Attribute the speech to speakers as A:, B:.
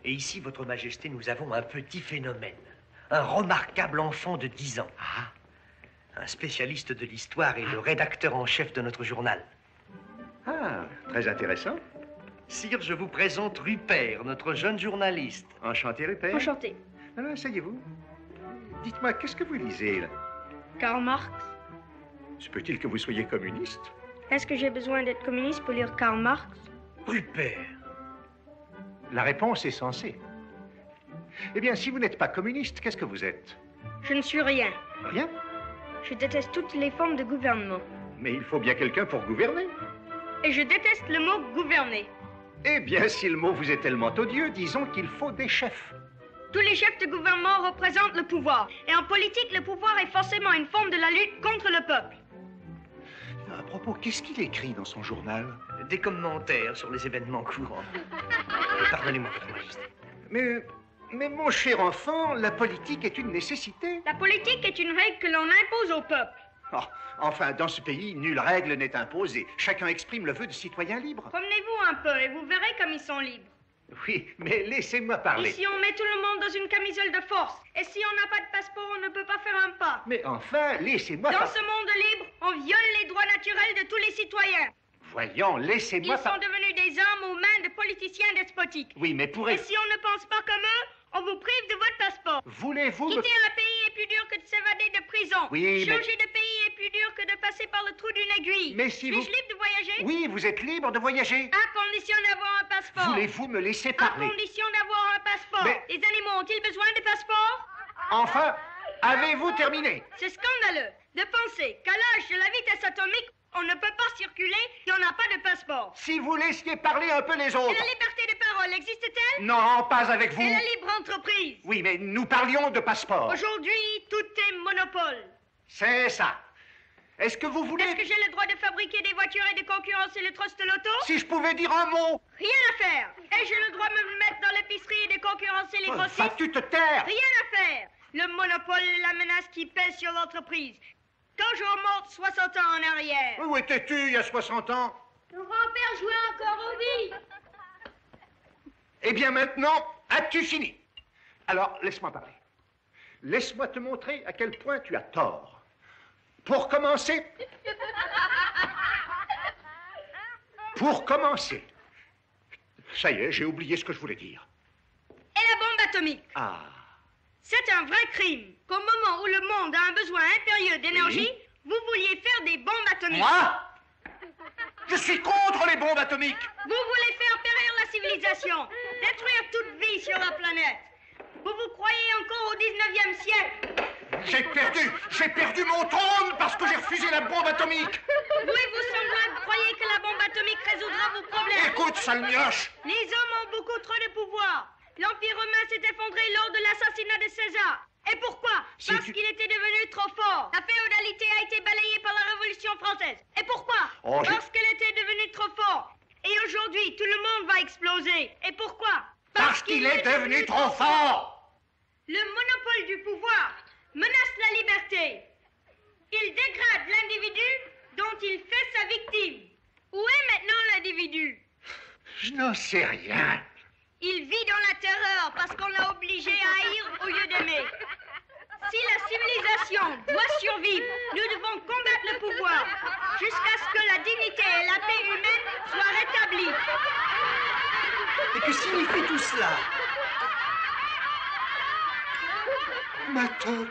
A: Et ici, Votre Majesté, nous avons un petit phénomène. Un remarquable enfant de 10 ans.
B: Ah.
A: Un spécialiste de l'histoire et le rédacteur en chef de notre journal.
B: Ah, très intéressant.
A: Sire, je vous présente Rupert, notre jeune journaliste.
B: Enchanté, Rupert.
C: Enchanté.
B: Alors, asseyez-vous. Dites-moi, qu'est-ce que vous lisez, là?
C: Karl Marx.
B: Se peut-il que vous soyez communiste?
C: Est-ce que j'ai besoin d'être communiste pour lire Karl Marx?
A: Rupert.
B: La réponse est censée. Eh bien, si vous n'êtes pas communiste, qu'est-ce que vous êtes?
C: Je ne suis rien.
B: Rien?
C: Je déteste toutes les formes de gouvernement.
B: Mais il faut bien quelqu'un pour gouverner.
C: Et je déteste le mot gouverner.
B: Eh bien, si le mot vous est tellement odieux, disons qu'il faut des chefs.
C: Tous les chefs de gouvernement représentent le pouvoir. Et en politique, le pouvoir est forcément une forme de la lutte contre le peuple.
B: À propos, qu'est-ce qu'il écrit dans son journal?
A: Des commentaires sur les événements courants. Pardonnez-moi, Votre Majesté.
B: Mais mon cher enfant, la politique est une nécessité.
C: La politique est une règle que l'on impose au peuple.
B: Oh, enfin, dans ce pays, nulle règle n'est imposée. Chacun exprime le vœu de citoyen libre.
C: Promenez-vous un peu et vous verrez comme ils sont libres.
B: Oui, mais laissez-moi parler.
C: Ici, on met tout le monde dans une camisole de force. Et si on n'a pas de passeport, on ne peut pas faire un pas.
B: Mais enfin, laissez-moi
C: Dans
B: parler.
C: ce monde libre, on viole les droits naturels de tous les citoyens.
B: Voyons, laissez-moi
C: Ils sont devenus des hommes aux mains de politiciens despotiques.
B: Oui, mais
C: Et si on ne pense pas comme eux, on vous prive de votre passeport.
B: Voulez-vous
C: Quitter un pays est plus dur que de s'évader de prison.
B: Oui, mais-
C: Changer de pays est plus dur que de passer par le trou d'une aiguille.
B: Mais si vous-
C: Suis-je libre de voyager?
B: Oui, vous êtes libre de voyager.
C: À condition d'avoir un passeport.
B: Voulez-vous me laisser
C: À
B: parler?
C: condition d'avoir un passeport.
B: Mais-
C: Les animaux ont-ils besoin de passeport?
B: Enfin, avez-vous terminé?
C: C'est scandaleux de penser qu'à l'âge de la vitesse atomique, on ne peut pas circuler si on n'a pas de passeport.
B: Si vous laissiez parler un peu les
C: Et
B: autres.
C: la liberté de parole existe-t-elle?
B: Non, pas avec vous.
C: Et la libre entreprise?
B: Oui, mais nous parlions de passeport.
C: Aujourd'hui, tout est monopole.
B: C'est ça. Est-ce que vous voulez...
C: Est-ce que j'ai le droit de fabriquer des voitures et de concurrencer le trust de l'auto?
B: Si je pouvais dire un mot...
C: Rien à faire. Et j'ai le droit de me mettre dans l'épicerie et de concurrencer les grossistes?
B: Vas-tu te taire?
C: Rien à faire. Le monopole est la menace qui pèse sur l'entreprise. Quand je remonte 60 ans en arrière.
B: Où étais-tu il y a 60 ans?
C: Ton grand-père jouait encore aux billes.
B: Eh bien maintenant, as-tu fini? Alors, laisse-moi parler. Laisse-moi te montrer à quel point tu as tort. Pour commencer... Ça y est, j'ai oublié ce que je voulais dire.
C: Et la bombe atomique?
B: Ah,
C: C'est un vrai crime qu'au moment où le monde a un besoin impérieux d'énergie, vous vouliez faire des bombes atomiques.
B: moi? Je suis contre les bombes atomiques.
C: Vous voulez faire périr la civilisation, détruire toute vie sur la planète. Vous vous croyez encore au 19e siècle.
B: J'ai perdu mon trône parce que j'ai refusé la bombe atomique.
C: Vous et vos semblables croyez que la bombe atomique résoudra vos problèmes.
B: Écoute, sale mioche.
C: Les hommes ont beaucoup trop de pouvoir. L'Empire romain s'est effondré lors de l'assassinat de César. Et pourquoi?
B: Si
C: Parce
B: tu-
C: qu'il était devenu trop fort. La féodalité a été balayée par la Révolution française. Et pourquoi?
B: Oh,
C: Parce qu'elle était devenue trop fort. Et aujourd'hui, tout le monde va exploser. Et pourquoi?
B: Parce qu'il est devenu trop fort.
C: Le monopole du pouvoir menace la liberté. Il dégrade l'individu dont il fait sa victime. Où est maintenant l'individu?
B: Je n'en sais rien.
C: Il vit dans la terreur parce qu'on l'a obligé à haïr au lieu d'aimer. Si la civilisation doit survivre, nous devons combattre le pouvoir jusqu'à ce que la dignité et la paix humaine soient rétablies.
A: Et que signifie tout cela?
B: Ma toque.